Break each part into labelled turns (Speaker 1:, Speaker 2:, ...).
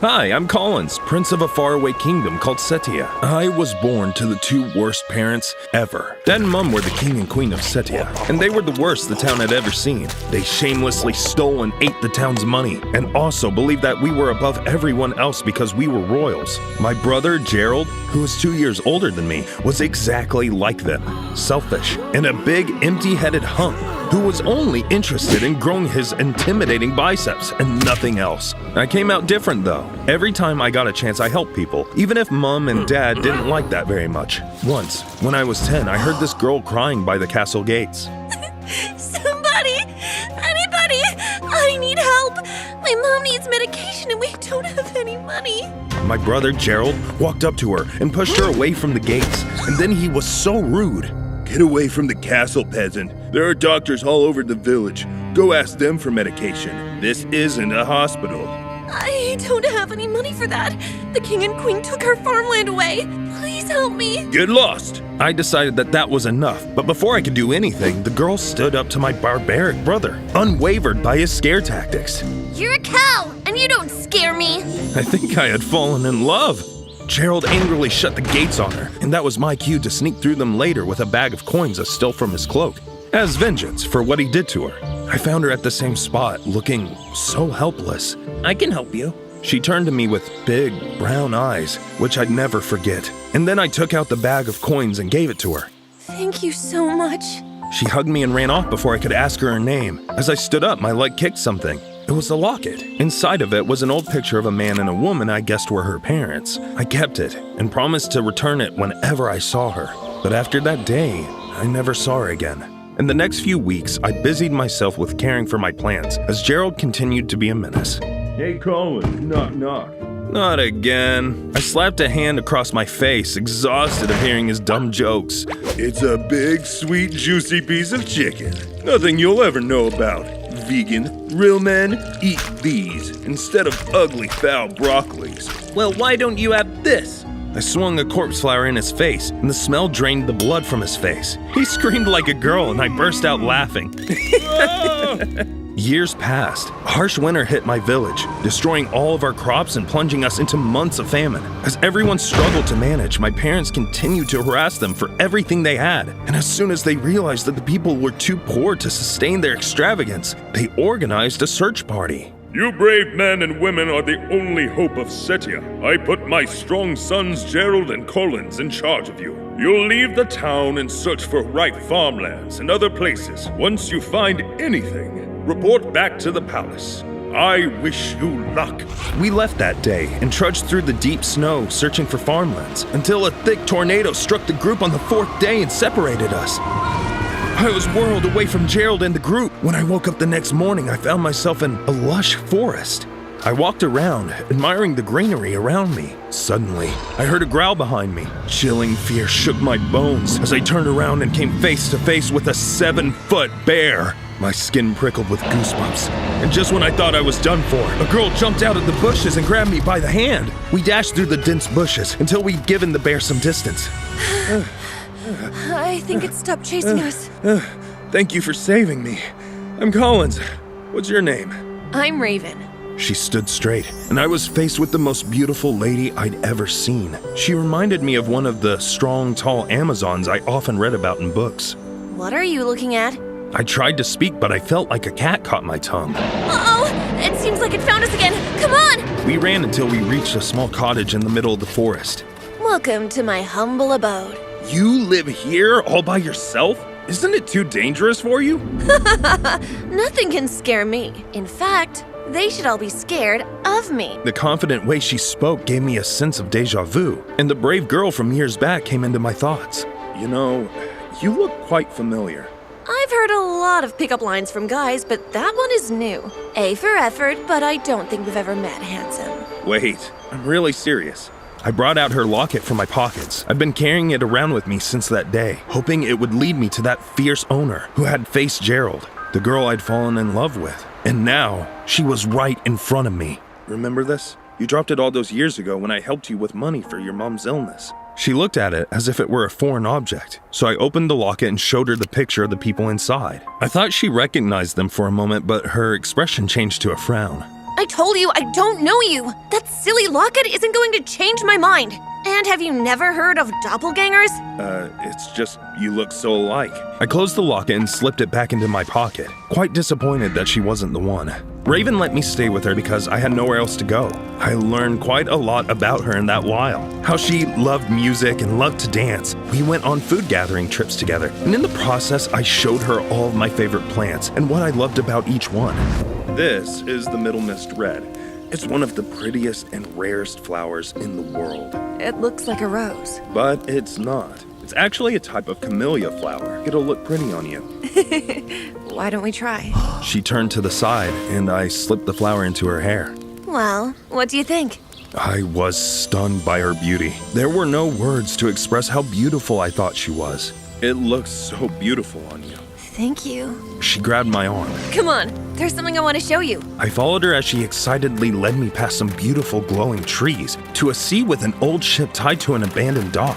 Speaker 1: Hi, I'm Collins, prince of a faraway kingdom called Setia. I was born to the two worst parents ever. Dad and Mom were the king and queen of Setia, and they were the worst the town had ever seen. They shamelessly stole and ate the town's money, and also believed that we were above everyone else because we were royals. My brother, Gerald, who was 2 years older than me, was exactly like them. Selfish, and a big, empty-headed hunk who was only interested in growing his intimidating biceps and nothing else. I came out different though. Every time I got a chance, I helped people, even if Mom and Dad didn't like that very much. Once, when I was 10, I heard this girl crying by the castle gates.
Speaker 2: Somebody! Anybody! I need help! My mom needs medication and we don't have any money.
Speaker 1: My brother, Gerald, walked up to her and pushed her away from the gates, and then he was so rude.
Speaker 3: Get away from the castle, peasant. There are doctors all over the village. Go ask them for medication. This isn't a hospital.
Speaker 2: I don't have any money for that. The king and queen took our farmland away. Please help me.
Speaker 3: Get lost!
Speaker 1: I decided that was enough, but before I could do anything, the girl stood up to my barbaric brother, unwavered by his scare tactics.
Speaker 2: You're a cow, and you don't scare me.
Speaker 1: I think I had fallen in love. Gerald angrily shut the gates on her, and that was my cue to sneak through them later with a bag of coins I stole from his cloak, as vengeance for what he did to her. I found her at the same spot, looking so helpless. I can help you. She turned to me with big, brown eyes, which I'd never forget. And then I took out the bag of coins and gave it to her.
Speaker 2: Thank you so much.
Speaker 1: She hugged me and ran off before I could ask her name. As I stood up, my leg kicked something. It was a locket. Inside of it was an old picture of a man and a woman I guessed were her parents. I kept it and promised to return it whenever I saw her. But after that day, I never saw her again. In the next few weeks, I busied myself with caring for my plants as Gerald continued to be a menace.
Speaker 3: Hey, Colin, knock, knock.
Speaker 1: Not again. I slapped a hand across my face, exhausted of hearing his dumb jokes.
Speaker 3: It's a big, sweet, juicy piece of chicken. Nothing you'll ever know about. Vegan, real men eat these instead of ugly, foul broccolis.
Speaker 1: Well, why don't you have this? I swung a corpse flower in his face, and the smell drained the blood from his face. He screamed like a girl, and I burst out laughing. Years passed. A harsh winter hit my village, destroying all of our crops and plunging us into months of famine. As everyone struggled to manage, my parents continued to harass them for everything they had. And as soon as they realized that the people were too poor to sustain their extravagance, they organized a search party.
Speaker 3: You brave men and women are the only hope of Setia. I put my strong sons Gerald and Collins in charge of you. You'll leave the town and search for ripe farmlands and other places. Once you find anything, report back to the palace. I wish you luck.
Speaker 1: We left that day and trudged through the deep snow searching for farmlands until a thick tornado struck the group on the 4th day and separated us. I was whirled away from Gerald and the group. When I woke up the next morning, I found myself in a lush forest. I walked around, admiring the greenery around me. Suddenly, I heard a growl behind me. Chilling fear shook my bones as I turned around and came face to face with a 7-foot bear. My skin prickled with goosebumps. And just when I thought I was done for, a girl jumped out of the bushes and grabbed me by the hand. We dashed through the dense bushes until we'd given the bear some distance.
Speaker 2: I think it stopped chasing us.
Speaker 1: Thank you for saving me. I'm Collins. What's your name?
Speaker 2: I'm Raven.
Speaker 1: She stood straight, and I was faced with the most beautiful lady I'd ever seen. She reminded me of one of the strong, tall Amazons I often read about in books.
Speaker 2: What are you looking at?
Speaker 1: I tried to speak, but I felt like a cat caught my tongue.
Speaker 2: Uh-oh! It seems like it found us again. Come on!
Speaker 1: We ran until we reached a small cottage in the middle of the forest.
Speaker 2: Welcome to my humble abode.
Speaker 1: You live here all by yourself? Isn't it too dangerous for you?
Speaker 2: Nothing can scare me. In fact, they should all be scared of me.
Speaker 1: The confident way she spoke gave me a sense of deja vu, and the brave girl from years back came into my thoughts. You know, you look quite familiar.
Speaker 2: I've heard a lot of pickup lines from guys, but that one is new. A for effort, but I don't think we've ever met, handsome.
Speaker 1: Wait, I'm really serious. I brought out her locket from my pockets. I've been carrying it around with me since that day, hoping it would lead me to that fierce owner who had faced Gerald, the girl I'd fallen in love with. And now, she was right in front of me. Remember this? You dropped it all those years ago when I helped you with money for your mom's illness. She looked at it as if it were a foreign object, so I opened the locket and showed her the picture of the people inside. I thought she recognized them for a moment, but her expression changed to a frown.
Speaker 2: I told you I don't know you. That silly locket isn't going to change my mind. And have you never heard of doppelgangers?
Speaker 1: It's just you look so alike. I closed the locket and slipped it back into my pocket, quite disappointed that she wasn't the one. Raven let me stay with her because I had nowhere else to go. I learned quite a lot about her in that while. How she loved music and loved to dance. We went on food gathering trips together, and in the process, I showed her all of my favorite plants and what I loved about each one. This is the Middle Mist Red. It's one of the prettiest and rarest flowers in the world.
Speaker 2: It looks like a rose.
Speaker 1: But it's not. It's actually a type of camellia flower. It'll look pretty on you.
Speaker 2: Why don't we try?
Speaker 1: She turned to the side, and I slipped the flower into her hair.
Speaker 2: Well, what do you think?
Speaker 1: I was stunned by her beauty. There were no words to express how beautiful I thought she was. It looks so beautiful on you.
Speaker 2: Thank you.
Speaker 1: She grabbed my arm.
Speaker 2: Come on, there's something I want to show you.
Speaker 1: I followed her as she excitedly led me past some beautiful glowing trees to a sea with an old ship tied to an abandoned dock.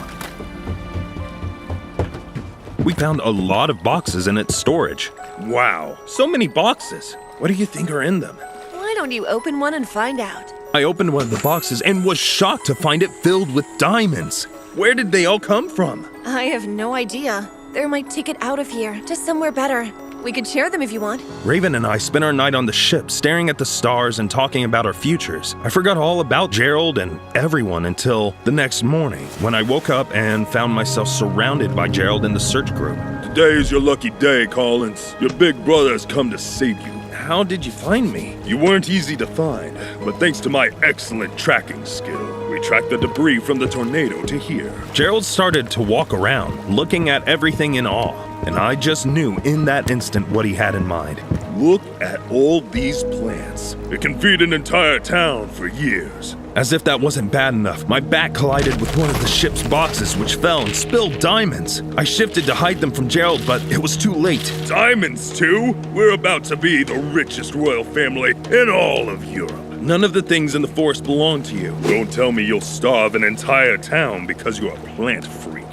Speaker 1: We found a lot of boxes in its storage. Wow, so many boxes. What do you think are in them?
Speaker 2: Why don't you open one and find out?
Speaker 1: I opened one of the boxes and was shocked to find it filled with diamonds. Where did they all come from?
Speaker 2: I have no idea. They're my ticket out of here, to somewhere better. We could share them if you want.
Speaker 1: Raven and I spent our night on the ship, staring at the stars and talking about our futures. I forgot all about Gerald and everyone until the next morning, when I woke up and found myself surrounded by Gerald and the search group.
Speaker 3: Today is your lucky day, Collins. Your big brother has come to save you.
Speaker 1: How did you find me?
Speaker 3: You weren't easy to find, but thanks to my excellent tracking skill, we tracked the debris from the tornado to here.
Speaker 1: Gerald started to walk around, looking at everything in awe, and I just knew in that instant what he had in mind.
Speaker 3: Look at all these plants. It can feed an entire town for years.
Speaker 1: As if that wasn't bad enough, my back collided with one of the ship's boxes, which fell and spilled diamonds. I shifted to hide them from Gerald, but it was too late.
Speaker 3: Diamonds, too? We're about to be the richest royal family in all of Europe.
Speaker 1: None of the things in the forest belong to you.
Speaker 3: Don't tell me you'll starve an entire town because you're a plant freak.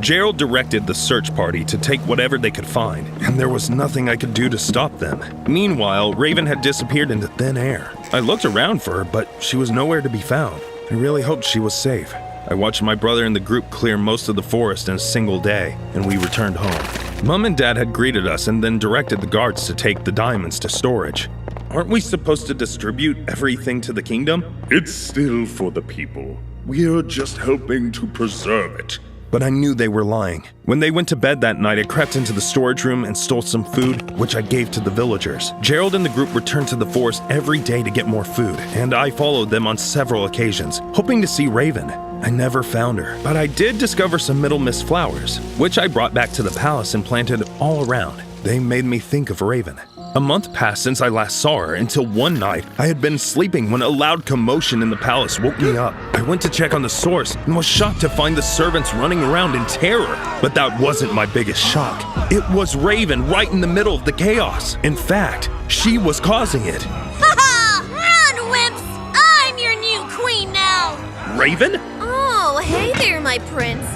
Speaker 1: Gerald directed the search party to take whatever they could find, and there was nothing I could do to stop them. Meanwhile, Raven had disappeared into thin air. I looked around for her, but she was nowhere to be found. I really hoped she was safe. I watched my brother and the group clear most of the forest in a single day, and we returned home. Mom and Dad had greeted us and then directed the guards to take the diamonds to storage. Aren't we supposed to distribute everything to the kingdom?
Speaker 3: It's still for the people. We're just helping to preserve it.
Speaker 1: But I knew they were lying. When they went to bed that night, I crept into the storage room and stole some food, which I gave to the villagers. Gerald and the group returned to the forest every day to get more food, and I followed them on several occasions, hoping to see Raven. I never found her, but I did discover some Middle Mist flowers, which I brought back to the palace and planted all around. They made me think of Raven. A month passed since I last saw her, until one night I had been sleeping when a loud commotion in the palace woke me up. I went to check on the source and was shocked to find the servants running around in terror. But that wasn't my biggest shock. It was Raven right in the middle of the chaos. In fact, she was causing it.
Speaker 2: Ha-ha! Run, wimps! I'm your new queen now!
Speaker 1: Raven?
Speaker 2: Oh, hey there, my prince.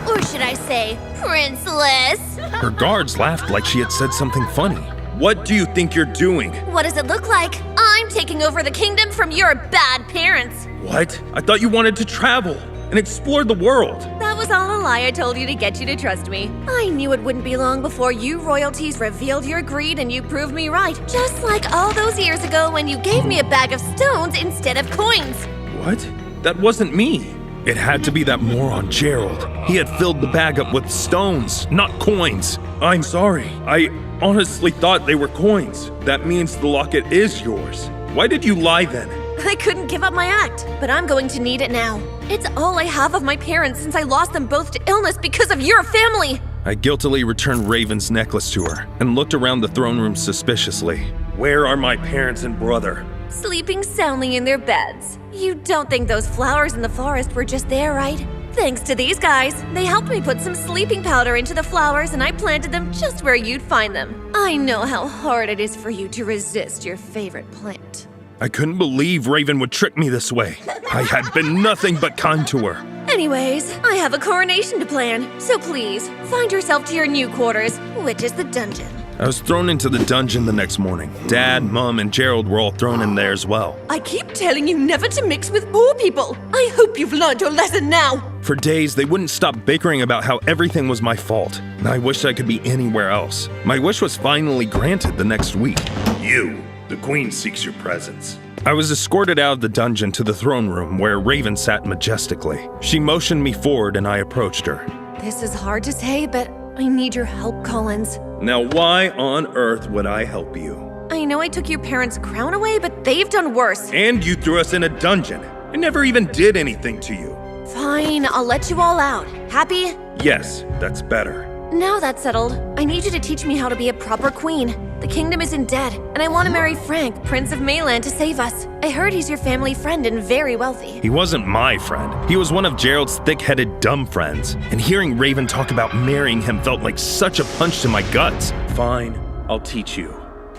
Speaker 2: Or should I say, princeless?
Speaker 1: Her guards laughed like she had said something funny. What do you think you're doing?
Speaker 2: What does it look like? I'm taking over the kingdom from your bad parents.
Speaker 1: What? I thought you wanted to travel and explore the world.
Speaker 2: That was all a lie I told you to get you to trust me. I knew it wouldn't be long before you royalties revealed your greed and you proved me right. Just like all those years ago when you gave me a bag of stones instead of coins.
Speaker 1: What? That wasn't me. It had to be that moron Gerald. He had filled the bag up with stones, not coins. I'm sorry. I honestly thought they were coins. That means the locket is yours. Why did you lie then?
Speaker 2: I couldn't give up my act, but I'm going to need it now. It's all I have of my parents since I lost them both to illness because of your family.
Speaker 1: I guiltily returned Raven's necklace to her and looked around the throne room suspiciously. Where are my parents and brother?
Speaker 2: Sleeping soundly in their beds. You don't think those flowers in the forest were just there, right? Thanks to these guys, they helped me put some sleeping powder into the flowers and I planted them just where you'd find them. I know how hard it is for you to resist your favorite plant.
Speaker 1: I couldn't believe Raven would trick me this way. I had been nothing but kind to her.
Speaker 2: Anyways, I have a coronation to plan, so please, find yourself to your new quarters, which is the dungeon.
Speaker 1: I was thrown into the dungeon the next morning. Dad, Mom, and Gerald were all thrown in there as well.
Speaker 4: I keep telling you never to mix with poor people. I hope you've learned your lesson now.
Speaker 1: For days, they wouldn't stop bickering about how everything was my fault, and I wished I could be anywhere else. My wish was finally granted the next week.
Speaker 3: You, the queen seeks your presence.
Speaker 1: I was escorted out of the dungeon to the throne room where Raven sat majestically. She motioned me forward and I approached her.
Speaker 2: This is hard to say, but I need your help, Collins.
Speaker 1: Now, why on earth would I help you?
Speaker 2: I know I took your parents' crown away, but they've done worse.
Speaker 1: And you threw us in a dungeon. I never even did anything to you.
Speaker 2: Fine, I'll let you all out. Happy?
Speaker 1: Yes, that's better.
Speaker 2: Now that's settled, I need you to teach me how to be a proper queen. The kingdom isn't dead, and I want to marry Frank, Prince of Mayland, to save us. I heard he's your family friend and very wealthy.
Speaker 1: He wasn't my friend. He was one of Gerald's thick-headed dumb friends. And hearing Raven talk about marrying him felt like such a punch to my guts. Fine, I'll teach you.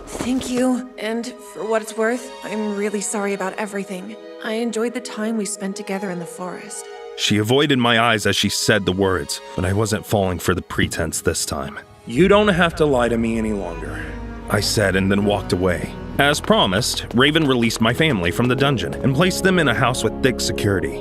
Speaker 4: Thank you. And for what it's worth, I'm really sorry about everything. I enjoyed the time we spent together in the forest.
Speaker 1: She avoided my eyes as she said the words, but I wasn't falling for the pretense this time. You don't have to lie to me any longer, I said and then walked away. As promised, Raven released my family from the dungeon and placed them in a house with thick security.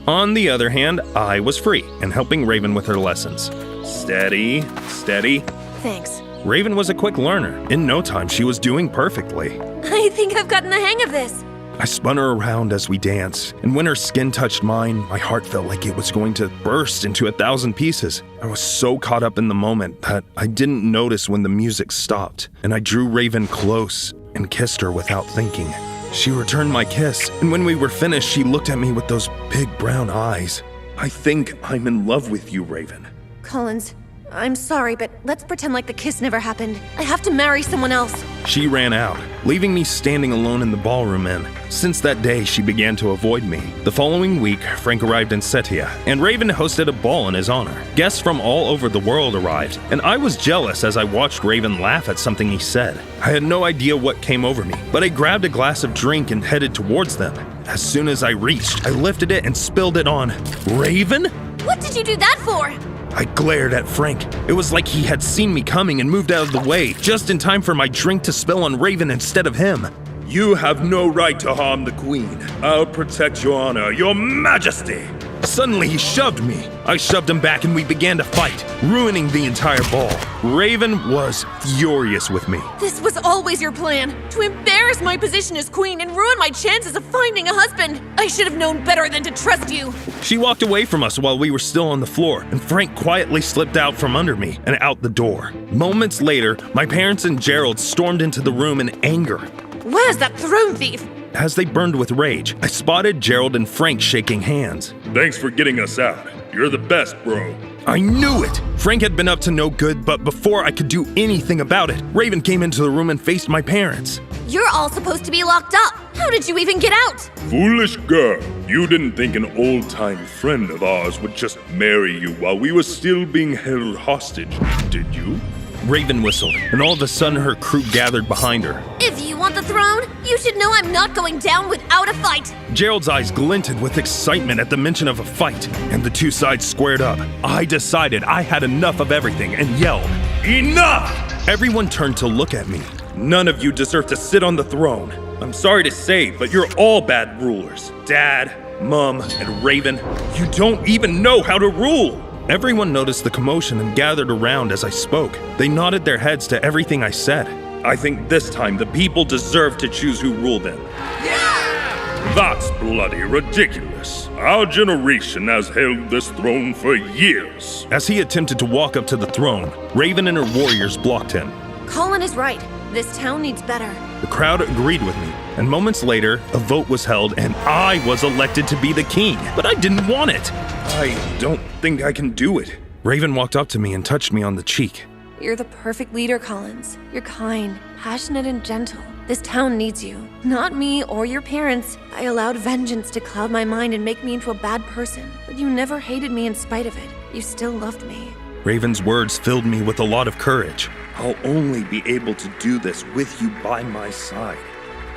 Speaker 1: On the other hand, I was free and helping Raven with her lessons. Steady, steady.
Speaker 2: Thanks.
Speaker 1: Raven was a quick learner. In no time, she was doing perfectly.
Speaker 2: I think I've gotten the hang of this.
Speaker 1: I spun her around as we danced, and when her skin touched mine, my heart felt like it was going to burst into 1,000 pieces. I was so caught up in the moment that I didn't notice when the music stopped, and I drew Raven close and kissed her without thinking. She returned my kiss, and when we were finished, she looked at me with those big brown eyes. I think I'm in love with you, Raven.
Speaker 2: Collins, I'm sorry, but let's pretend like the kiss never happened. I have to marry someone else.
Speaker 1: She ran out, leaving me standing alone in the ballroom, and since that day, she began to avoid me. The following week, Frank arrived in Setia, and Raven hosted a ball in his honor. Guests from all over the world arrived, and I was jealous as I watched Raven laugh at something he said. I had no idea what came over me, but I grabbed a glass of drink and headed towards them. As soon as I reached, I lifted it and spilled it on Raven?
Speaker 2: What did you do that for?
Speaker 1: I glared at Frank. It was like he had seen me coming and moved out of the way, just in time for my drink to spill on Raven instead of him.
Speaker 3: You have no right to harm the queen. I'll protect your honor, your majesty.
Speaker 1: Suddenly he shoved me. I shoved him back and we began to fight, ruining the entire ball. Raven was furious with me.
Speaker 4: This was always your plan, to embarrass my position as queen and ruin my chances of finding a husband. I should have known better than to trust you.
Speaker 1: She walked away from us while we were still on the floor, and Frank quietly slipped out from under me and out the door. Moments later, my parents and Gerald stormed into the room in anger.
Speaker 4: Where's that throne thief?
Speaker 1: As they burned with rage, I spotted Gerald and Frank shaking hands.
Speaker 3: Thanks for getting us out. You're the best, bro.
Speaker 1: I knew it! Frank had been up to no good, but before I could do anything about it, Raven came into the room and faced my parents.
Speaker 2: You're all supposed to be locked up. How did you even get out?
Speaker 3: Foolish girl. You didn't think an old-time friend of ours would just marry you while we were still being held hostage, did you?
Speaker 1: Raven whistled, and all of a sudden her crew gathered behind her.
Speaker 2: If you want the throne, you should know I'm not going down without a fight.
Speaker 1: Gerald's eyes glinted with excitement at the mention of a fight, and the two sides squared up. I decided I had enough of everything and yelled, "Enough!" Everyone turned to look at me. None of you deserve to sit on the throne. I'm sorry to say, but you're all bad rulers. Dad, Mom, and Raven, you don't even know how to rule. Everyone noticed the commotion and gathered around as I spoke. They nodded their heads to everything I said. I think this time the people deserve to choose who rule them.
Speaker 3: That's bloody ridiculous. Our generation has held this throne for years.
Speaker 1: As he attempted to walk up to the throne, Raven and her warriors blocked him.
Speaker 2: Colin is right. This town needs better.
Speaker 1: The crowd agreed with me, and moments later, a vote was held and I was elected to be the king, but I didn't want it. I don't think I can do it. Raven walked up to me and touched me on the cheek.
Speaker 2: You're the perfect leader, Collins. You're kind, passionate, and gentle. This town needs you. Not me or your parents. I allowed vengeance to cloud my mind and make me into a bad person, but you never hated me in spite of it. You still loved me.
Speaker 1: Raven's words filled me with a lot of courage. I'll only be able to do this with you by my side.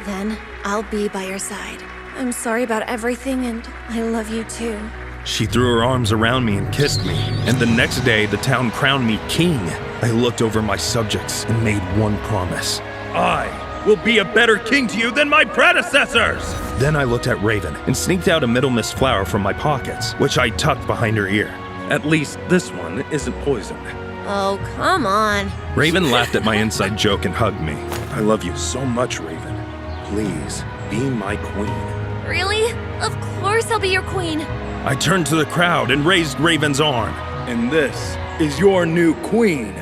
Speaker 2: Then I'll be by your side. I'm sorry about everything, and I love you too.
Speaker 1: She threw her arms around me and kissed me, and the next day the town crowned me king. I looked over my subjects and made one promise. I will be a better king to you than my predecessors! Then I looked at Raven and sneaked out a Middle Mist flower from my pockets, which I tucked behind her ear. At least this one isn't poisoned.
Speaker 2: Oh, come on.
Speaker 1: Raven laughed at my inside joke and hugged me. I love you so much, Raven. Please, be my queen.
Speaker 2: Really? Of course I'll be your queen.
Speaker 1: I turned to the crowd and raised Raven's arm. And this is your new queen.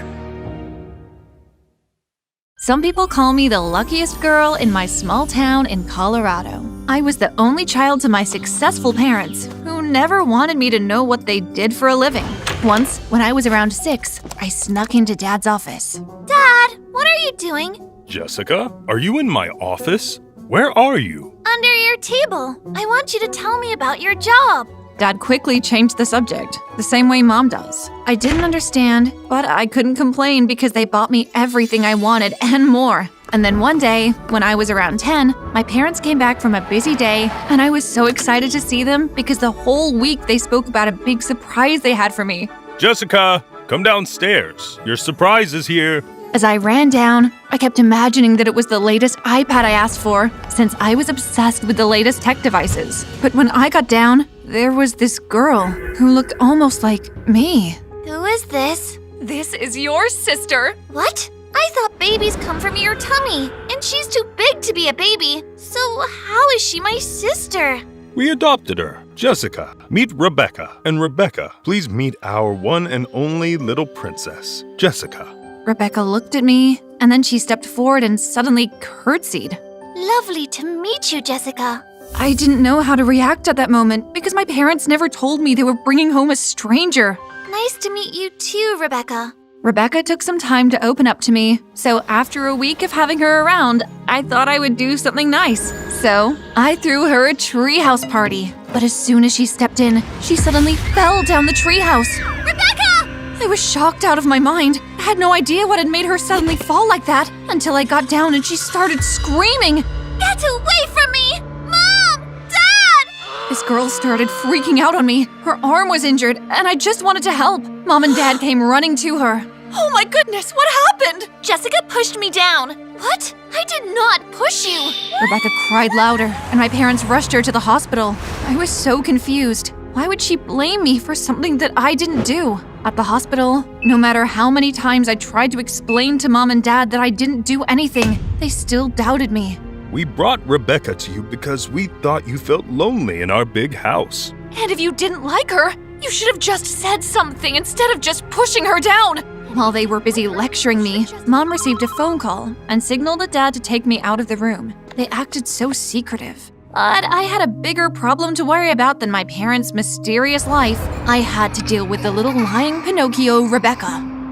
Speaker 5: Some people call me the luckiest girl in my small town in Colorado. I was the only child to my successful parents, who never wanted me to know what they did for a living. Once, when I was around 6, I snuck into Dad's office.
Speaker 2: Dad, what are you doing?
Speaker 1: Jessica, are you in my office? Where are you?
Speaker 2: Under your table. I want you to tell me about your job.
Speaker 5: Dad quickly changed the subject, the same way Mom does. I didn't understand, but I couldn't complain because they bought me everything I wanted and more. And then one day, when I was around 10, my parents came back from a busy day, and I was so excited to see them because the whole week they spoke about a big surprise they had for me.
Speaker 1: Jessica, come downstairs. Your surprise is here.
Speaker 5: As I ran down, I kept imagining that it was the latest iPad I asked for, since I was obsessed with the latest tech devices. But when I got down, there was this girl who looked almost like me.
Speaker 2: Who is this?
Speaker 5: This is your sister.
Speaker 2: What? I thought babies come from your tummy, and she's too big to be a baby. So how is she my sister?
Speaker 1: We adopted her. Jessica, meet Rebecca. And Rebecca, please meet our one and only little princess, Jessica.
Speaker 5: Rebecca looked at me, and then she stepped forward and suddenly curtsied.
Speaker 2: Lovely to meet you, Jessica.
Speaker 5: I didn't know how to react at that moment because my parents never told me they were bringing home a stranger.
Speaker 2: Nice to meet you too, Rebecca.
Speaker 5: Rebecca took some time to open up to me, so after a week of having her around, I thought I would do something nice. So, I threw her a treehouse party. But as soon as she stepped in, she suddenly fell down the treehouse.
Speaker 2: Rebecca!
Speaker 5: I was shocked out of my mind. I had no idea what had made her suddenly fall like that until I got down and she started screaming.
Speaker 2: Get away from me! Mom! Dad!
Speaker 5: This girl started freaking out on me. Her arm was injured, and I just wanted to help. Mom and Dad came running to her. Oh my goodness, what happened?
Speaker 2: Jessica pushed me down. What? I did not push you.
Speaker 5: Rebecca cried louder, and my parents rushed her to the hospital. I was so confused. Why would she blame me for something that I didn't do? At the hospital, no matter how many times I tried to explain to Mom and Dad that I didn't do anything, they still doubted me.
Speaker 1: We brought Rebecca to you because we thought you felt lonely in our big house.
Speaker 5: And if you didn't like her, you should have just said something instead of just pushing her down. While they were busy lecturing me, Mom received a phone call and signaled at Dad to take me out of the room. They acted so secretive. But I had a bigger problem to worry about than my parents' mysterious life. I had to deal with the little lying Pinocchio, Rebecca.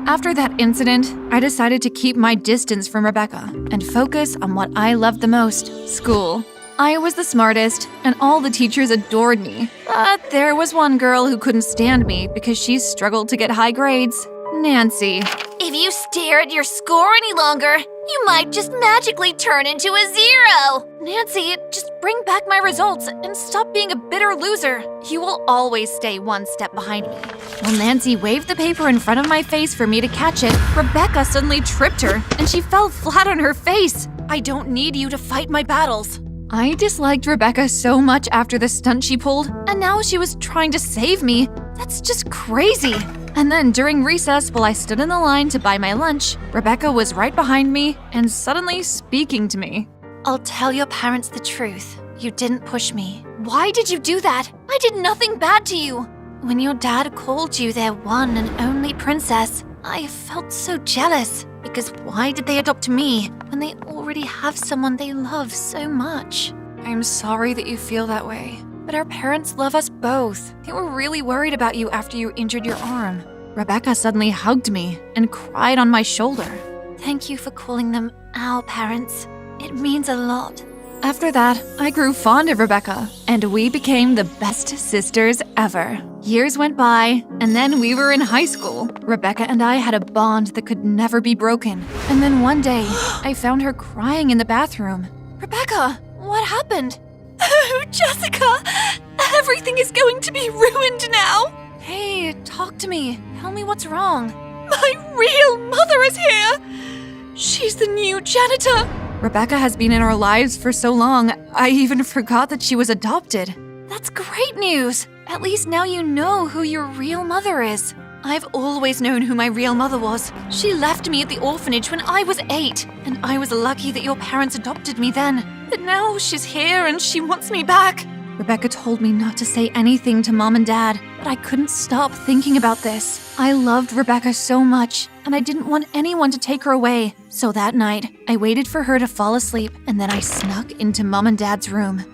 Speaker 5: After that incident, I decided to keep my distance from Rebecca and focus on what I loved the most, school. I was the smartest, and all the teachers adored me. But there was one girl who couldn't stand me because she struggled to get high grades. Nancy.
Speaker 2: If you stare at your score any longer, you might just magically turn into a 0.
Speaker 5: Nancy, just bring back my results and stop being a bitter loser. You will always stay one step behind me. When Nancy waved the paper in front of my face for me to catch it, Rebecca suddenly tripped her and she fell flat on her face. I don't need you to fight my battles. I disliked Rebecca so much after the stunt she pulled, and now she was trying to save me. That's just crazy. And then during recess, while I stood in the line to buy my lunch, Rebecca was right behind me and suddenly speaking to me.
Speaker 2: I'll tell your parents the truth. You didn't push me. Why did you do that? I did nothing bad to you. When your dad called you their one and only princess, I felt so jealous. Because why did they adopt me when they already have someone they love so much?
Speaker 5: I'm sorry that you feel that way. But our parents love us both. They were really worried about you after you injured your arm. Rebecca suddenly hugged me and cried on my shoulder.
Speaker 2: Thank you for calling them our parents. It means a lot.
Speaker 5: After that, I grew fond of Rebecca, and we became the best sisters ever. Years went by, and then we were in high school. Rebecca and I had a bond that could never be broken. And then one day, I found her crying in the bathroom. Rebecca, what happened?
Speaker 2: Oh, Jessica! Everything is going to be ruined now!
Speaker 5: Hey, talk to me. Tell me what's wrong. My real mother is here! She's the new janitor! Rebecca has been in our lives for so long, I even forgot that she was adopted. That's great news! At least now you know who your real mother is. I've always known who my real mother was. She left me at the orphanage when I was 8, and I was lucky that your parents adopted me then. But now she's here and she wants me back. Rebecca told me not to say anything to Mom and Dad, but I couldn't stop thinking about this. I loved Rebecca so much, and I didn't want anyone to take her away. So that night, I waited for her to fall asleep, and then I snuck into Mom and Dad's room.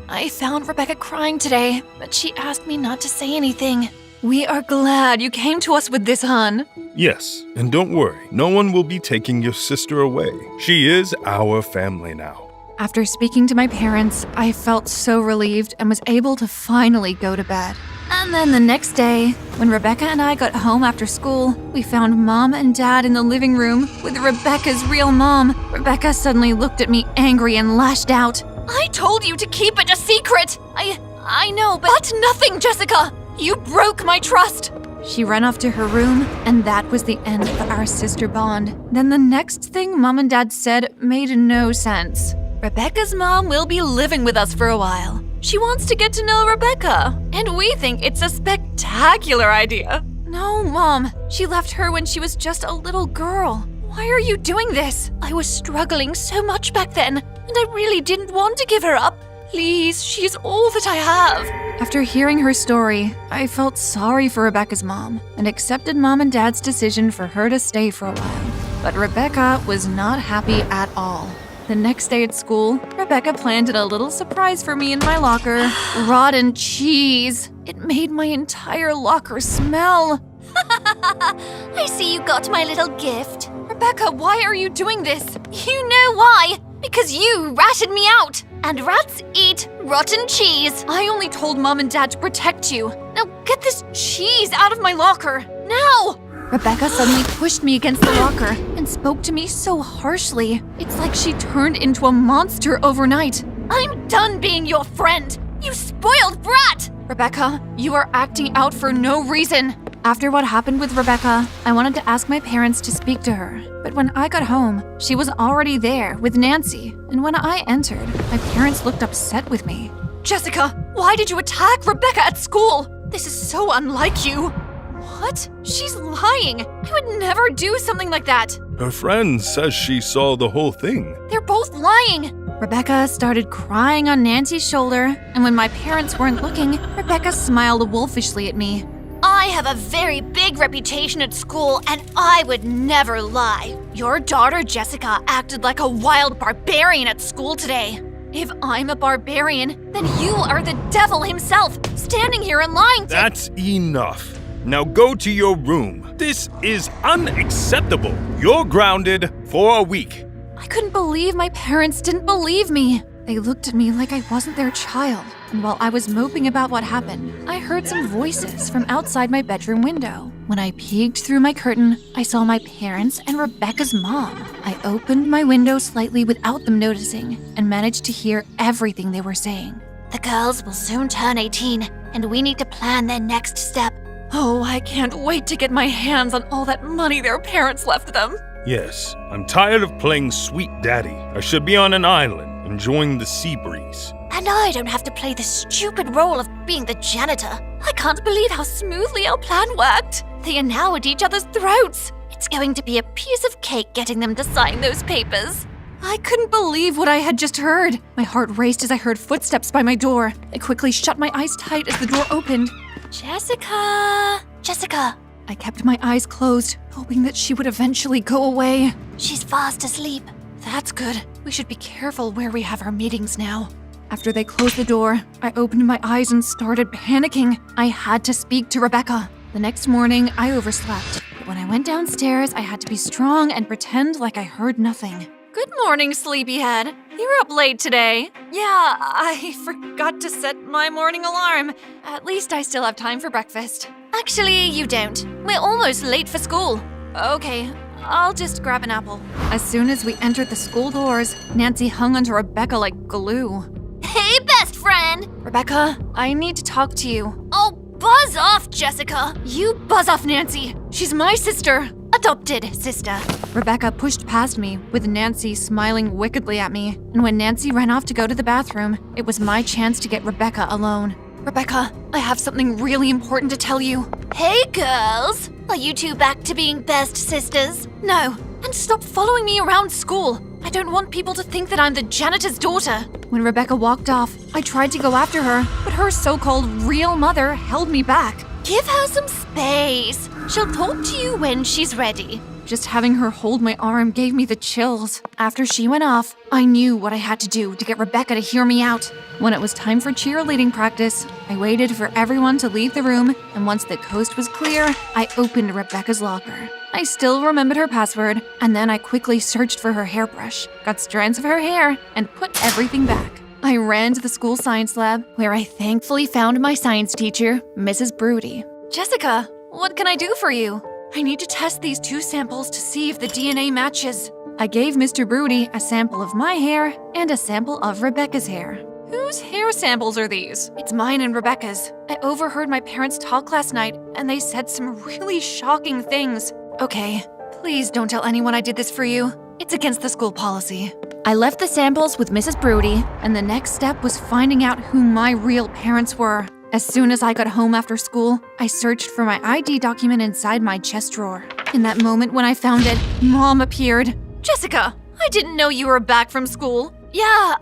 Speaker 5: I found Rebecca crying today, but she asked me not to say anything. We are glad you came to us with this, hon.
Speaker 1: Yes, and don't worry, no one will be taking your sister away. She is our family now.
Speaker 5: After speaking to my parents, I felt so relieved and was able to finally go to bed. And then the next day, when Rebecca and I got home after school, we found Mom and Dad in the living room with Rebecca's real mom. Rebecca suddenly looked at me angry and lashed out. I told you to keep it a secret! I know, but nothing, Jessica! You broke my trust! She ran off to her room, and that was the end of our sister bond. Then the next thing Mom and Dad said made no sense. Rebecca's mom will be living with us for a while. She wants to get to know Rebecca, and we think it's a spectacular idea. No, Mom. She left her when she was just a little girl. Why are you doing this? I was struggling so much back then, and I really didn't want to give her up. Please, she's all that I have. After hearing her story, I felt sorry for Rebecca's mom and accepted Mom and Dad's decision for her to stay for a while. But Rebecca was not happy at all. The next day at school, Rebecca planted a little surprise for me in my locker. Rotten cheese. It made my entire locker smell.
Speaker 2: I see you got my little gift.
Speaker 5: Rebecca, why are you doing this? You know why. Because you ratted me out.
Speaker 2: And rats eat rotten cheese.
Speaker 5: I only told Mom and Dad to protect you. Now get this cheese out of my locker. Now! Rebecca suddenly pushed me against the locker and spoke to me so harshly. It's like she turned into a monster overnight.
Speaker 2: I'm done being your friend. You spoiled brat!
Speaker 5: Rebecca, you are acting out for no reason. After what happened with Rebecca, I wanted to ask my parents to speak to her. But when I got home, she was already there with Nancy. And when I entered, my parents looked upset with me. Jessica, why did you attack Rebecca at school? This is so unlike you. What? She's lying. I would never do something like that.
Speaker 1: Her friend says she saw the whole thing.
Speaker 5: They're both lying. Rebecca started crying on Nancy's shoulder, and when my parents weren't looking, Rebecca smiled wolfishly at me.
Speaker 2: I have a very big reputation at school, and I would never lie. Your daughter Jessica acted like a wild barbarian at school today.
Speaker 5: If I'm a barbarian, then you are the devil himself, standing here and lying to—
Speaker 1: That's enough. Now go to your room. This is unacceptable. You're grounded for a week.
Speaker 5: I couldn't believe my parents didn't believe me. They looked at me like I wasn't their child. And while I was moping about what happened, I heard some voices from outside my bedroom window. When I peeked through my curtain, I saw my parents and Rebecca's mom. I opened my window slightly without them noticing and managed to hear everything they were saying.
Speaker 2: The girls will soon turn 18, and we need to plan their next step.
Speaker 5: Oh, I can't wait to get my hands on all that money their parents left them.
Speaker 1: Yes, I'm tired of playing sweet daddy. I should be on an island, enjoying the sea breeze.
Speaker 2: And I don't have to play the stupid role of being the janitor.
Speaker 5: I can't believe how smoothly our plan worked. They are now at each other's throats.
Speaker 2: It's going to be a piece of cake getting them to sign those papers.
Speaker 5: I couldn't believe what I had just heard. My heart raced as I heard footsteps by my door. I quickly shut my eyes tight as the door opened.
Speaker 2: Jessica.
Speaker 5: I kept my eyes closed, hoping that she would eventually go away.
Speaker 2: She's fast asleep.
Speaker 5: That's good. We should be careful where we have our meetings now. After they closed the door, I opened my eyes and started panicking. I had to speak to Rebecca. The next morning, I overslept. But when I went downstairs, I had to be strong and pretend like I heard nothing. Good morning, sleepyhead. You're up late today. Yeah, I forgot to set my morning alarm. At least I still have time for breakfast.
Speaker 2: Actually, you don't. We're almost late for school.
Speaker 5: Okay, I'll just grab an apple. As soon as we entered the school doors, Nancy hung onto Rebecca like glue.
Speaker 2: Hey, best friend!
Speaker 5: Rebecca, I need to talk to you.
Speaker 2: Oh, buzz off, Jessica!
Speaker 5: You buzz off, Nancy. She's my sister.
Speaker 2: A
Speaker 5: adopted sister. Rebecca pushed past me, with Nancy smiling wickedly at me. And when Nancy ran off to go to the bathroom, it was my chance to get Rebecca alone. Rebecca, I have something really important to tell you.
Speaker 2: Hey, girls! Are you two back to being best sisters?
Speaker 5: No, and stop following me around school. I don't want people to think that I'm the janitor's daughter. When Rebecca walked off, I tried to go after her, but her so-called real mother held me back.
Speaker 2: Give her some space. She'll talk to you when she's ready.
Speaker 5: Just having her hold my arm gave me the chills. After she went off, I knew what I had to do to get Rebecca to hear me out. When it was time for cheerleading practice, I waited for everyone to leave the room, and once the coast was clear, I opened Rebecca's locker. I still remembered her password, and then I quickly searched for her hairbrush, got strands of her hair, and put everything back. I ran to the school science lab, where I thankfully found my science teacher, Mrs. Broody. Jessica, what can I do for you? I need to test these 2 samples to see if the DNA matches. I gave Mr. Broody a sample of my hair and a sample of Rebecca's hair. Whose hair samples are these? It's mine and Rebecca's. I overheard my parents talk last night, and they said some really shocking things. Okay, please don't tell anyone I did this for you. It's against the school policy. I left the samples with Mrs. Broody, and the next step was finding out who my real parents were. As soon as I got home after school, I searched for my ID document inside my chest drawer. In that moment when I found it, Mom appeared. Jessica, I didn't know you were back from school. Yeah,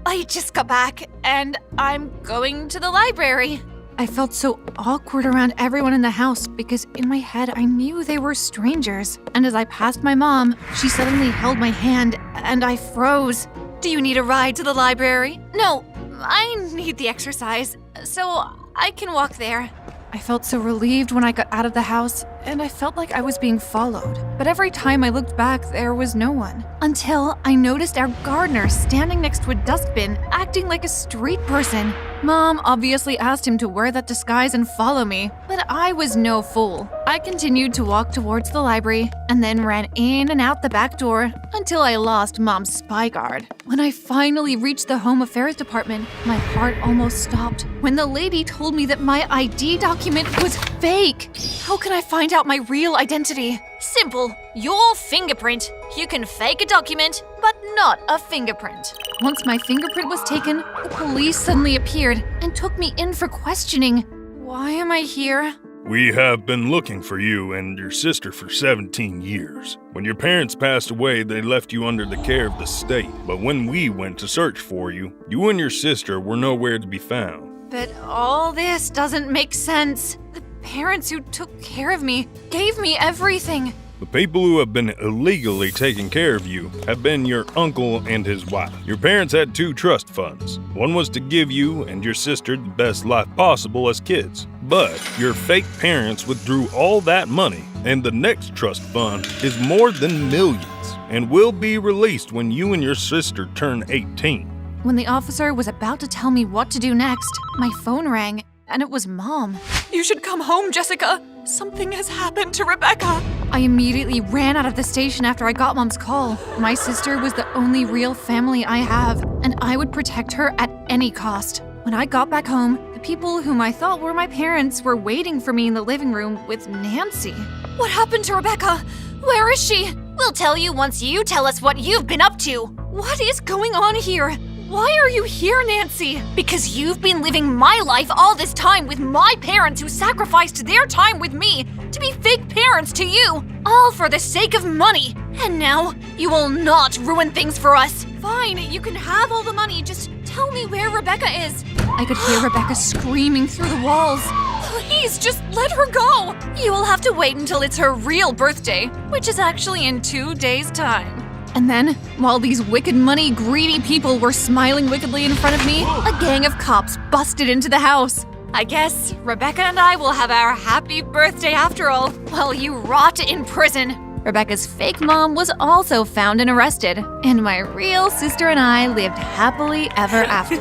Speaker 5: I just got back, and I'm going to the library. I felt so awkward around everyone in the house because in my head I knew they were strangers. And as I passed my mom, she suddenly held my hand and I froze. Do you need a ride to the library? No, I need the exercise, so I can walk there. I felt so relieved when I got out of the house, and I felt like I was being followed. But every time I looked back, there was no one. Until I noticed our gardener standing next to a dustbin, acting like a street person. Mom obviously asked him to wear that disguise and follow me, but I was no fool. I continued to walk towards the library, and then ran in and out the back door until I lost Mom's spy guard. When I finally reached the Home Affairs Department, my heart almost stopped when the lady told me that my ID document was fake. How can I find out my real identity?
Speaker 2: Simple. Your fingerprint. You can fake a document, but not a fingerprint.
Speaker 5: Once my fingerprint was taken, the police suddenly appeared and took me in for questioning. Why am I here?
Speaker 3: We have been looking for you and your sister for 17 years. When your parents passed away, they left you under the care of the state. But when we went to search for you, you and your sister were nowhere to be found.
Speaker 5: But all this doesn't make sense. The parents who took care of me gave me everything.
Speaker 3: The people who have been illegally taking care of you have been your uncle and his wife. Your parents had 2 trust funds. One was to give you and your sister the best life possible as kids. But your fake parents withdrew all that money, and the next trust fund is more than millions and will be released when you and your sister turn 18.
Speaker 5: When the officer was about to tell me what to do next, my phone rang, and it was Mom. You should come home, Jessica. Something has happened to Rebecca. I immediately ran out of the station after I got Mom's call. My sister was the only real family I have, and I would protect her at any cost. When I got back home, the people whom I thought were my parents were waiting for me in the living room with Nancy. What happened to Rebecca? Where is she?
Speaker 2: We'll tell you once you tell us what you've been up to.
Speaker 5: What is going on here? Why are you here, Nancy?
Speaker 2: Because you've been living my life all this time with my parents who sacrificed their time with me to be fake parents to you, all for the sake of money. And now, you will not ruin things for us.
Speaker 5: Fine, you can have all the money, just tell me where Rebecca is. I could hear Rebecca screaming through the walls. Please, just let her go. You will have to wait until it's her real birthday, which is actually in 2 days' time. And then, while these wicked money-greedy people were smiling wickedly in front of me, a gang of cops busted into the house. I guess Rebecca and I will have our happy birthday after all, while you rot in prison. Rebecca's fake mom was also found and arrested, and my real sister and I lived happily ever after.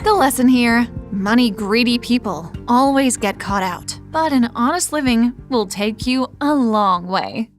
Speaker 5: The lesson here, money-greedy people always get caught out, but an honest living will take you a long way.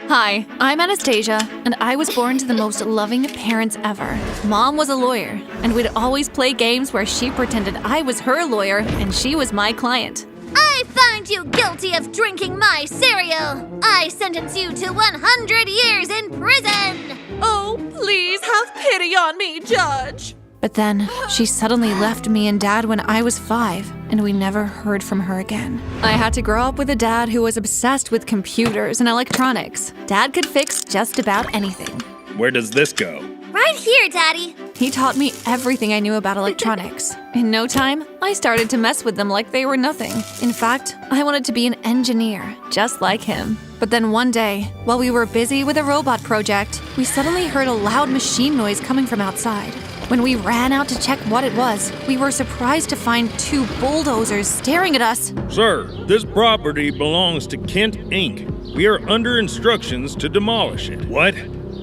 Speaker 5: Hi, I'm Anastasia, and I was born to the most loving parents ever. Mom was a lawyer, and we'd always play games where she pretended I was her lawyer and she was my client.
Speaker 2: I find find you guilty of drinking my cereal, I sentence you to 100 years in prison!
Speaker 4: Oh, please have pity on me, Judge.
Speaker 5: But then, she suddenly left me and Dad when I was 5, and we never heard from her again. I had to grow up with a dad who was obsessed with computers and electronics. Dad could fix just about anything.
Speaker 3: Where does this go?
Speaker 2: Right here, Daddy!
Speaker 5: He taught me everything I knew about electronics. In no time, I started to mess with them like they were nothing. In fact, I wanted to be an engineer, just like him. But then one day, while we were busy with a robot project, we suddenly heard a loud machine noise coming from outside. When we ran out to check what it was, we were surprised to find 2 bulldozers staring at us.
Speaker 3: Sir, this property belongs to Kent Inc. We are under instructions to demolish it. What?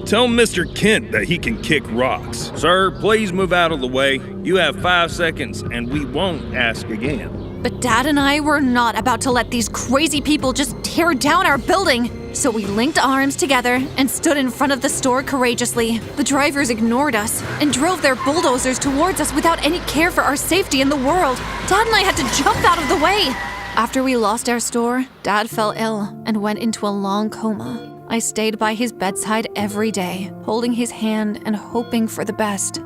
Speaker 3: Tell Mr. Kent that he can kick rocks. Sir, please move out of the way. You have 5 seconds and we won't ask again.
Speaker 5: But Dad and I were not about to let these crazy people just tear down our building. So we linked arms together and stood in front of the store courageously. The drivers ignored us and drove their bulldozers towards us without any care for our safety in the world. Dad and I had to jump out of the way. After we lost our store, Dad fell ill and went into a long coma. I stayed by his bedside every day, holding his hand and hoping for the best.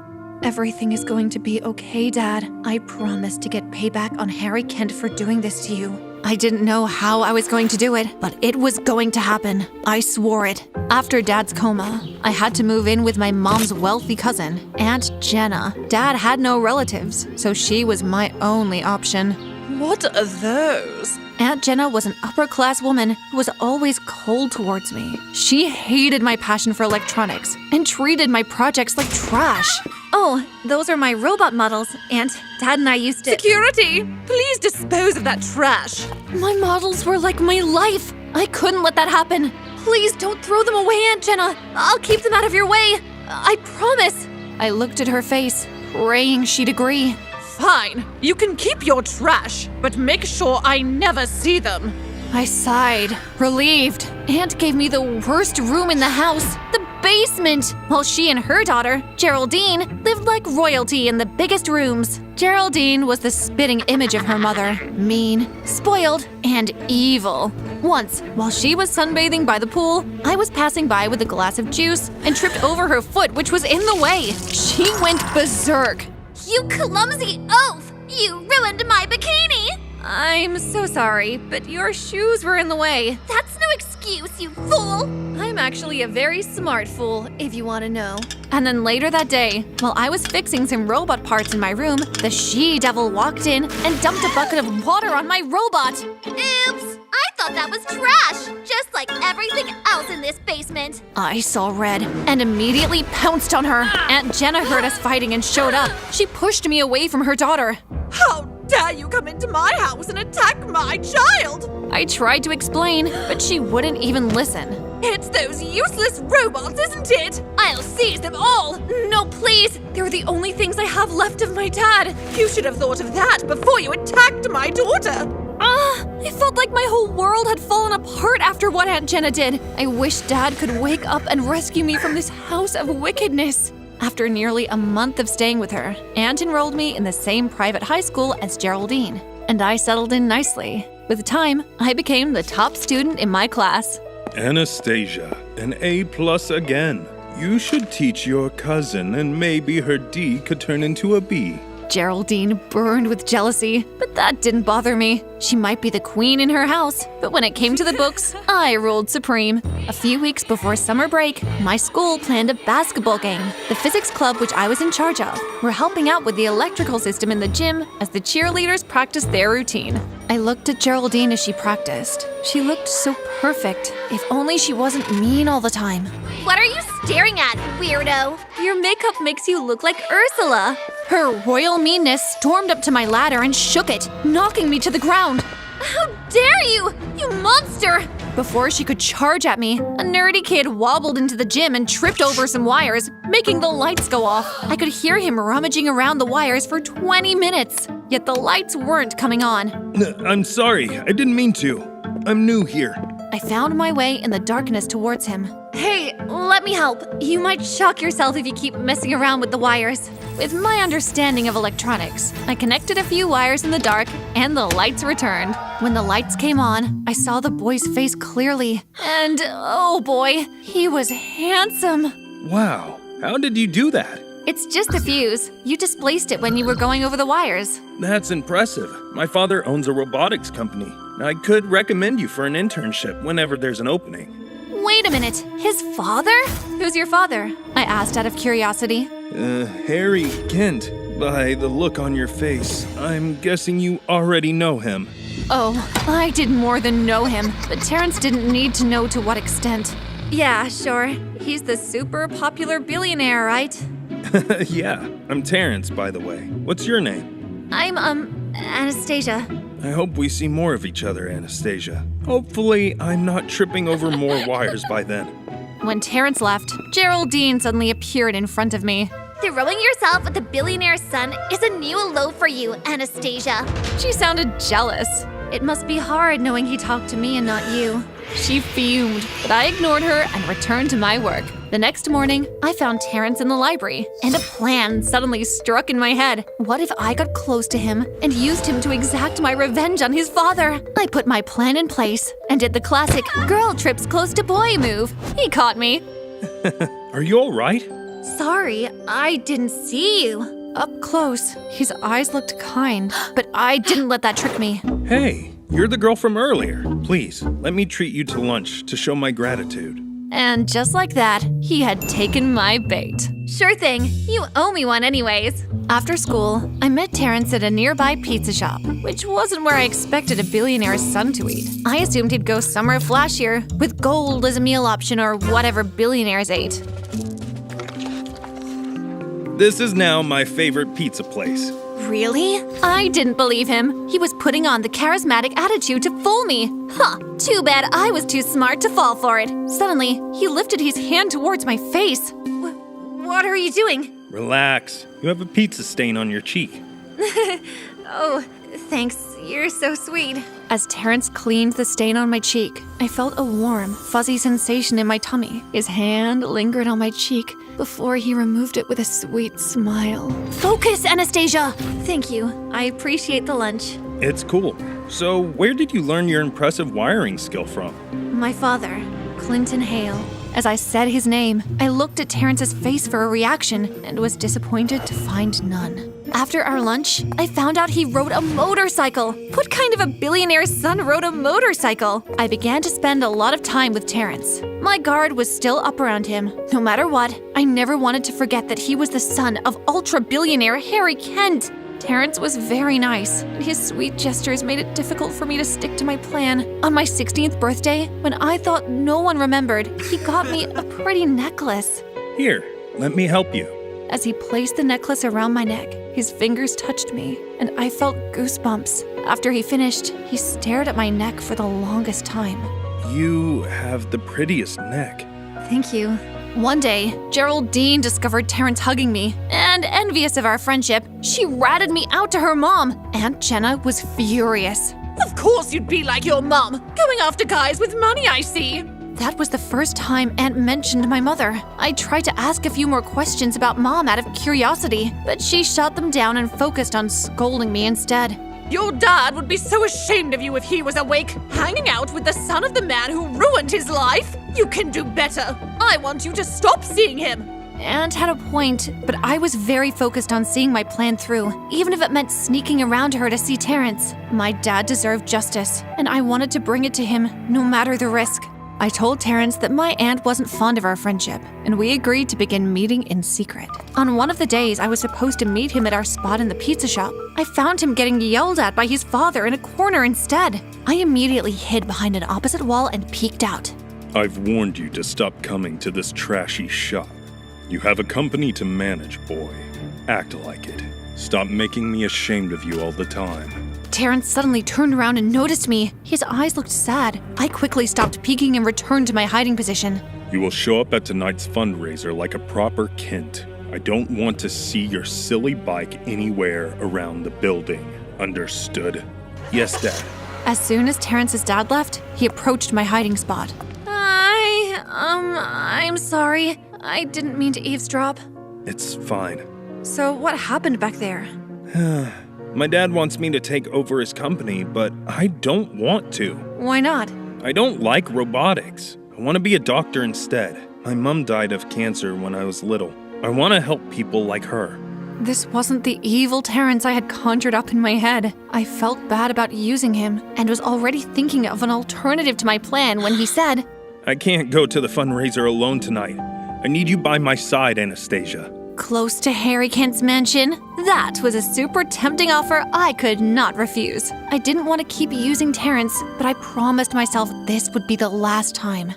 Speaker 5: Everything is going to be okay, Dad. I promise to get payback on Harry Kent for doing this to you. I didn't know how I was going to do it, but it was going to happen. I swore it. After Dad's coma, I had to move in with my mom's wealthy cousin, Aunt Jenna. Dad had no relatives, so she was my only option.
Speaker 4: What are those?
Speaker 5: Aunt Jenna was an upper-class woman who was always cold towards me. She hated my passion for electronics and treated my projects like trash. Oh, those are my robot models, Aunt. Dad and I used to—
Speaker 4: Security! Please dispose of that trash.
Speaker 5: My models were like my life. I couldn't let that happen. Please don't throw them away, Aunt Jenna. I'll keep them out of your way. I promise. I looked at her face, praying she'd agree.
Speaker 4: Fine, you can keep your trash, but make sure I never see them.
Speaker 5: I sighed, relieved. Aunt gave me the worst room in the house, the basement, while she and her daughter, Geraldine, lived like royalty in the biggest rooms. Geraldine was the spitting image of her mother, mean, spoiled, and evil. Once, while she was sunbathing by the pool, I was passing by with a glass of juice and tripped over her foot, which was in the way. She went berserk.
Speaker 2: You clumsy oaf! You ruined my bikini!
Speaker 5: I'm so sorry, but your shoes were in the way.
Speaker 2: That's no excuse, you fool!
Speaker 5: I'm actually a very smart fool, if you want to know. And then later that day, while I was fixing some robot parts in my room, the she-devil walked in and dumped a bucket of water on my robot.
Speaker 2: Oops! I thought that was trash, just like everything else in this basement.
Speaker 5: I saw red and immediately pounced on her. Aunt Jenna heard us fighting and showed up. She pushed me away from her daughter.
Speaker 4: How dare you come into my house and attack my child?
Speaker 5: I tried to explain, but she wouldn't even listen.
Speaker 4: It's those useless robots, isn't it? I'll seize them all!
Speaker 5: No, please! They're the only things I have left of my dad.
Speaker 4: You should have thought of that before you attacked my daughter!
Speaker 5: I felt like my whole world had fallen apart after what Aunt Jenna did. I wish Dad could wake up and rescue me from this house of wickedness. After nearly a month of staying with her, Aunt enrolled me in the same private high school as Geraldine, and I settled in nicely. With time, I became the top student in my class.
Speaker 3: Anastasia, an A+ again. You should teach your cousin, and maybe her D could turn into a B.
Speaker 5: Geraldine burned with jealousy, but that didn't bother me. She might be the queen in her house, but when it came to the books, I ruled supreme. A few weeks before summer break, my school planned a basketball game. The physics club, which I was in charge of, were helping out with the electrical system in the gym as the cheerleaders practiced their routine. I looked at Geraldine as she practiced. She looked so perfect. If only she wasn't mean all the time.
Speaker 2: What are you staring at, weirdo?
Speaker 5: Your makeup makes you look like Ursula. Her royal meanness stormed up to my ladder and shook it, knocking me to the ground.
Speaker 2: How dare you, you monster!
Speaker 5: Before she could charge at me, a nerdy kid wobbled into the gym and tripped over some wires, making the lights go off. I could hear him rummaging around the wires for 20 minutes, yet the lights weren't coming on.
Speaker 1: I'm sorry, I didn't mean to. I'm new here.
Speaker 5: I found my way in the darkness towards him.
Speaker 2: Hey, let me help. You might shock yourself if you keep messing around with the wires.
Speaker 5: With my understanding of electronics, I connected a few wires in the dark and the lights returned. When the lights came on, I saw the boy's face clearly. And oh boy, he was handsome.
Speaker 1: Wow, how did you do that?
Speaker 5: It's just the fuse. You displaced it when you were going over the wires.
Speaker 1: That's impressive. My father owns a robotics company. I could recommend you for an internship whenever there's an opening.
Speaker 5: Wait a minute, his father?
Speaker 2: Who's your father?
Speaker 5: I asked out of curiosity.
Speaker 1: Harry Kent. By the look on your face, I'm guessing you already know him.
Speaker 5: Oh, I did more than know him, but Terrence didn't need to know to what extent.
Speaker 2: Yeah, sure. He's the super popular billionaire, right?
Speaker 1: Yeah, I'm Terrence, by the way. What's your name?
Speaker 2: I'm, Anastasia.
Speaker 1: I hope we see more of each other, Anastasia. Hopefully, I'm not tripping over more wires by then.
Speaker 5: When Terrence left, Geraldine suddenly appeared in front of me.
Speaker 2: Throwing yourself with the billionaire's son is a new low for you, Anastasia.
Speaker 5: She sounded jealous.
Speaker 2: It must be hard knowing he talked to me and not you.
Speaker 5: She fumed, but I ignored her and returned to my work. The next morning, I found Terrence in the library, and a plan suddenly struck in my head. What if I got close to him and used him to exact my revenge on his father? I put my plan in place and did the classic girl trips close to boy move. He caught me.
Speaker 1: Are you all right?
Speaker 2: Sorry, I didn't see you.
Speaker 5: Up close, his eyes looked kind, but I didn't let that trick me.
Speaker 1: Hey, you're the girl from earlier. Please, let me treat you to lunch to show my gratitude.
Speaker 5: And just like that, he had taken my bait.
Speaker 2: Sure thing. You owe me one anyways.
Speaker 5: After school, I met Terrence at a nearby pizza shop, which wasn't where I expected a billionaire's son to eat. I assumed he'd go somewhere flashier, with gold as a meal option or whatever billionaires ate.
Speaker 1: This is now my favorite pizza place.
Speaker 2: Really?
Speaker 5: I didn't believe him. He was putting on the charismatic attitude to fool me. Huh, too bad I was too smart to fall for it. Suddenly, he lifted his hand towards my face.
Speaker 2: What are you doing?
Speaker 1: Relax. You have a pizza stain on your cheek.
Speaker 2: Oh, thanks. You're so sweet.
Speaker 5: As Terrence cleaned the stain on my cheek, I felt a warm, fuzzy sensation in my tummy. His hand lingered on my cheek before he removed it with a sweet smile. Focus, Anastasia!
Speaker 2: Thank you. I appreciate the lunch.
Speaker 1: It's cool. So, where did you learn your impressive wiring skill from?
Speaker 2: My father, Clinton Hale.
Speaker 5: As I said his name, I looked at Terrence's face for a reaction and was disappointed to find none. After our lunch, I found out he rode a motorcycle. What kind of a billionaire's son rode a motorcycle? I began to spend a lot of time with Terrence. My guard was still up around him. No matter what, I never wanted to forget that he was the son of ultra-billionaire Harry Kent. Terrence was very nice, and his sweet gestures made it difficult for me to stick to my plan. On my 16th birthday, when I thought no one remembered, he got me a pretty necklace.
Speaker 1: Here, let me help you.
Speaker 5: As he placed the necklace around my neck, his fingers touched me, and I felt goosebumps. After he finished, he stared at my neck for the longest time.
Speaker 1: You have the prettiest neck.
Speaker 2: Thank you.
Speaker 5: One day, Geraldine discovered Terrence hugging me, and envious of our friendship, she ratted me out to her mom. Aunt Jenna was furious.
Speaker 6: Of course you'd be like your mom, going after guys with money, I see.
Speaker 5: That was the first time Aunt mentioned my mother. I tried to ask a few more questions about Mom out of curiosity, but she shut them down and focused on scolding me instead.
Speaker 6: Your dad would be so ashamed of you if he was awake, hanging out with the son of the man who ruined his life. You can do better. I want you to stop seeing him.
Speaker 5: Aunt had a point, but I was very focused on seeing my plan through, even if it meant sneaking around her to see Terrence. My dad deserved justice, and I wanted to bring it to him, no matter the risk. I told Terrence that my aunt wasn't fond of our friendship, and we agreed to begin meeting in secret. On one of the days I was supposed to meet him at our spot in the pizza shop, I found him getting yelled at by his father in a corner instead. I immediately hid behind an opposite wall and peeked out.
Speaker 3: I've warned you to stop coming to this trashy shop. You have a company to manage, boy. Act like it. Stop making me ashamed of you all the time.
Speaker 5: Terrence suddenly turned around and noticed me. His eyes looked sad. I quickly stopped peeking and returned to my hiding position.
Speaker 3: You will show up at tonight's fundraiser like a proper Kent. I don't want to see your silly bike anywhere around the building. Understood? Yes, Dad.
Speaker 5: As soon as Terrence's dad left, he approached my hiding spot. I'm sorry. I didn't mean to eavesdrop.
Speaker 1: It's fine.
Speaker 5: So what happened back there?
Speaker 1: My dad wants me to take over his company, but I don't want to.
Speaker 5: Why not?
Speaker 1: I don't like robotics. I want to be a doctor instead. My mom died of cancer when I was little. I want to help people like her.
Speaker 5: This wasn't the evil Terrence I had conjured up in my head. I felt bad about using him and was already thinking of an alternative to my plan when he said,
Speaker 1: I can't go to the fundraiser alone tonight. I need you by my side, Anastasia.
Speaker 5: close to Harry Kent's mansion? That was a super tempting offer I could not refuse. I didn't want to keep using Terrence, but I promised myself this would be the last time.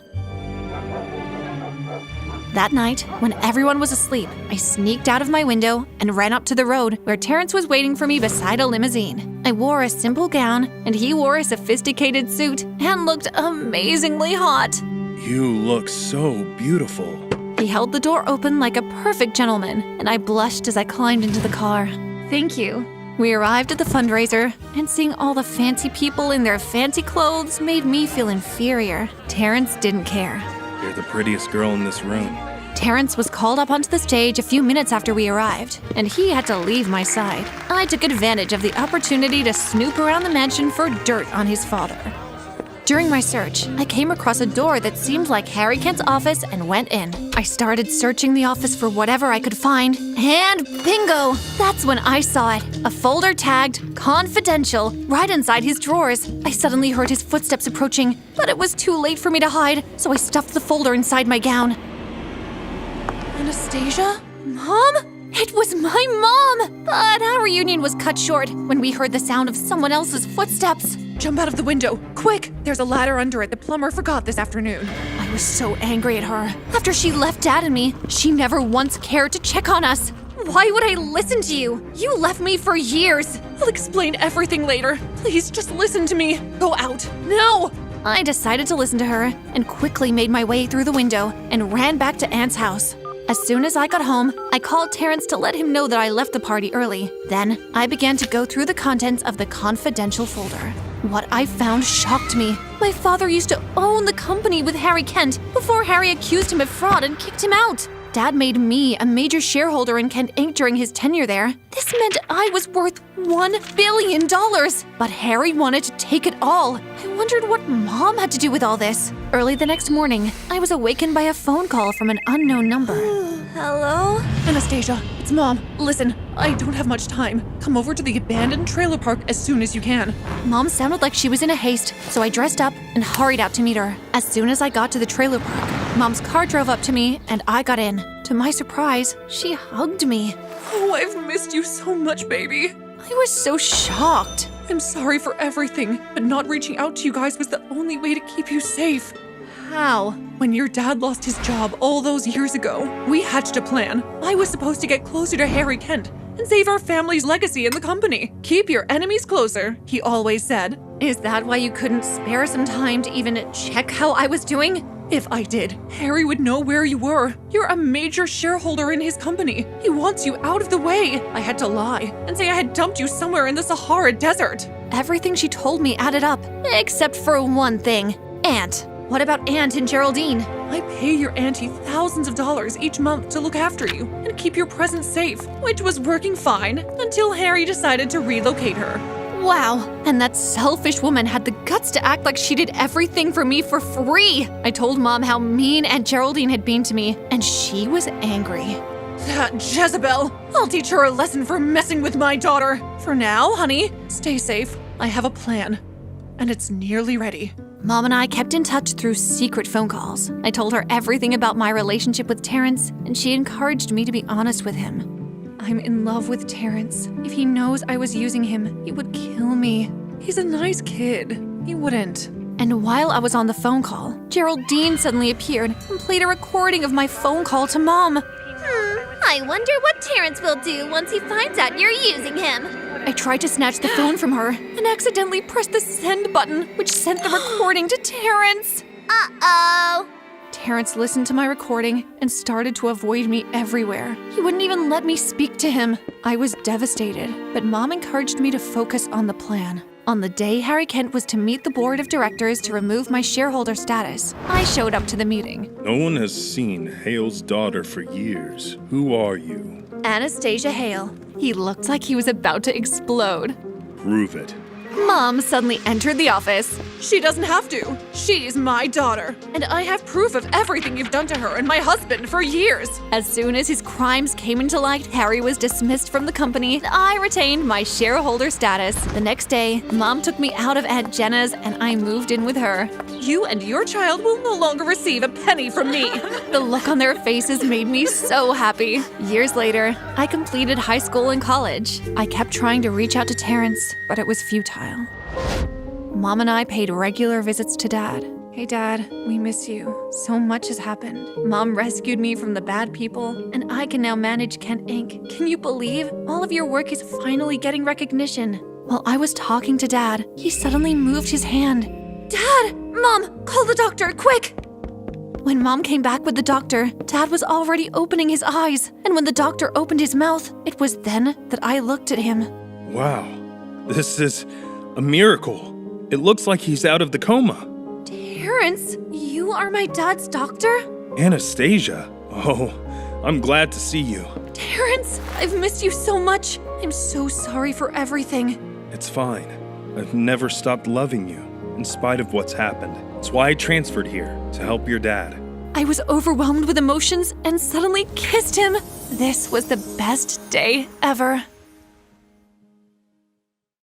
Speaker 5: That night, when everyone was asleep, I sneaked out of my window and ran up to the road where Terrence was waiting for me beside a limousine. I wore a simple gown, and he wore a sophisticated suit and looked amazingly hot.
Speaker 1: You look so beautiful.
Speaker 5: He held the door open like a perfect gentleman, and I blushed as I climbed into the car. Thank you. We arrived at the fundraiser, and seeing all the fancy people in their fancy clothes made me feel inferior. Terrence didn't care.
Speaker 1: You're the prettiest girl in this room.
Speaker 5: Terrence was called up onto the stage a few minutes after we arrived, and he had to leave my side. I took advantage of the opportunity to snoop around the mansion for dirt on his father. During my search, I came across a door that seemed like Harry Kent's office and went in. I started searching the office for whatever I could find, and bingo! That's when I saw it. A folder tagged "Confidential" right inside his drawers. I suddenly heard his footsteps approaching, but it was too late for me to hide, so I stuffed the folder inside my gown.
Speaker 4: Anastasia?
Speaker 5: Mom? It was my mom! But our reunion was cut short when we heard the sound of someone else's footsteps.
Speaker 4: Jump out of the window, quick! There's a ladder under it the plumber forgot this afternoon.
Speaker 5: I was so angry at her. After she left Dad and me, she never once cared to check on us. Why would I listen to you? You left me for years.
Speaker 4: I'll explain everything later. Please, just listen to me. Go out, now!
Speaker 5: I decided to listen to her and quickly made my way through the window and ran back to Aunt's house. As soon as I got home, I called Terrence to let him know that I left the party early. Then, I began to go through the contents of the confidential folder. What I found shocked me. My father used to own the company with Harry Kent before Harry accused him of fraud and kicked him out. Dad made me a major shareholder in Kent Inc. during his tenure there. This meant I was worth $1 billion. But Harry wanted to take it all. I wondered what Mom had to do with all this. Early the next morning, I was awakened by a phone call from an unknown number.
Speaker 2: Hello?
Speaker 4: Anastasia, it's Mom. Listen, I don't have much time. Come over to the abandoned trailer park as soon as you can.
Speaker 5: Mom sounded like she was in a haste, so I dressed up and hurried out to meet her. As soon as I got to the trailer park, Mom's car drove up to me and I got in. To my surprise, she hugged me.
Speaker 4: Oh, I've missed you so much, baby.
Speaker 5: I was so shocked.
Speaker 4: I'm sorry for everything, but not reaching out to you guys was the only way to keep you safe.
Speaker 5: How?
Speaker 4: When your dad lost his job all those years ago, we hatched a plan. I was supposed to get closer to Harry Kent and save our family's legacy in the company. Keep your enemies closer, he always said.
Speaker 5: Is that why you couldn't spare some time to even check how I was doing?
Speaker 4: If I did, Harry would know where you were. You're a major shareholder in his company. He wants you out of the way. I had to lie and say I had dumped you somewhere in the Sahara Desert.
Speaker 5: Everything she told me added up, except for one thing. Aunt. What about Aunt and Geraldine?
Speaker 4: I pay your auntie thousands of dollars each month to look after you and keep your presence safe, which was working fine until Harry decided to relocate her.
Speaker 5: Wow, and that selfish woman had the guts to act like she did everything for me for free. I told Mom how mean Aunt Geraldine had been to me, and she was angry.
Speaker 4: That Jezebel! I'll teach her a lesson for messing with my daughter. For now, honey, stay safe. I have a plan, and it's nearly ready.
Speaker 5: Mom and I kept in touch through secret phone calls. I told her everything about my relationship with Terrence, and she encouraged me to be honest with him. I'm in love with Terrence. If he knows I was using him, he would kill me.
Speaker 4: He's a nice kid. He wouldn't.
Speaker 5: And while I was on the phone call, Geraldine suddenly appeared and played a recording of my phone call to Mom.
Speaker 2: I wonder what Terrence will do once he finds out you're using him.
Speaker 5: I tried to snatch the phone from her and accidentally pressed the send button, which sent the recording to Terrence.
Speaker 2: Uh-oh.
Speaker 5: Terrence listened to my recording and started to avoid me everywhere. He wouldn't even let me speak to him. I was devastated, but Mom encouraged me to focus on the plan. On the day Harry Kent was to meet the board of directors to remove my shareholder status, I showed up to the meeting.
Speaker 3: No one has seen Hale's daughter for years. Who are you?
Speaker 2: Anastasia Hale.
Speaker 5: He looked like he was about to explode.
Speaker 3: Prove it.
Speaker 5: Mom suddenly entered the office.
Speaker 6: She doesn't have to. She's my daughter. And I have proof of everything you've done to her and my husband for years.
Speaker 5: As soon as his crimes came into light, Harry was dismissed from the company, and I retained my shareholder status. The next day, Mom took me out of Aunt Jenna's and I moved in with her.
Speaker 6: You and your child will no longer receive a penny from me.
Speaker 5: The look on their faces made me so happy. Years later, I completed high school and college. I kept trying to reach out to Terrence, but it was futile. Mom and I paid regular visits to Dad. Hey Dad, we miss you. So much has happened. Mom rescued me from the bad people, and I can now manage Kent Inc. Can you believe? All of your work is finally getting recognition. While I was talking to Dad, he suddenly moved his hand.
Speaker 2: Dad! Mom! Call the doctor, quick!
Speaker 5: When Mom came back with the doctor, Dad was already opening his eyes. And when the doctor opened his mouth, it was then that I looked at him.
Speaker 1: Wow, this is a miracle. It looks like he's out of the coma.
Speaker 2: Terrence, you are my dad's doctor?
Speaker 1: Anastasia. Oh, I'm glad to see you.
Speaker 2: Terrence, I've missed you so much. I'm so sorry for everything.
Speaker 1: It's fine. I've never stopped loving you, in spite of what's happened. It's why I transferred here, to help your dad.
Speaker 5: I was overwhelmed with emotions and suddenly kissed him. This was the best day ever.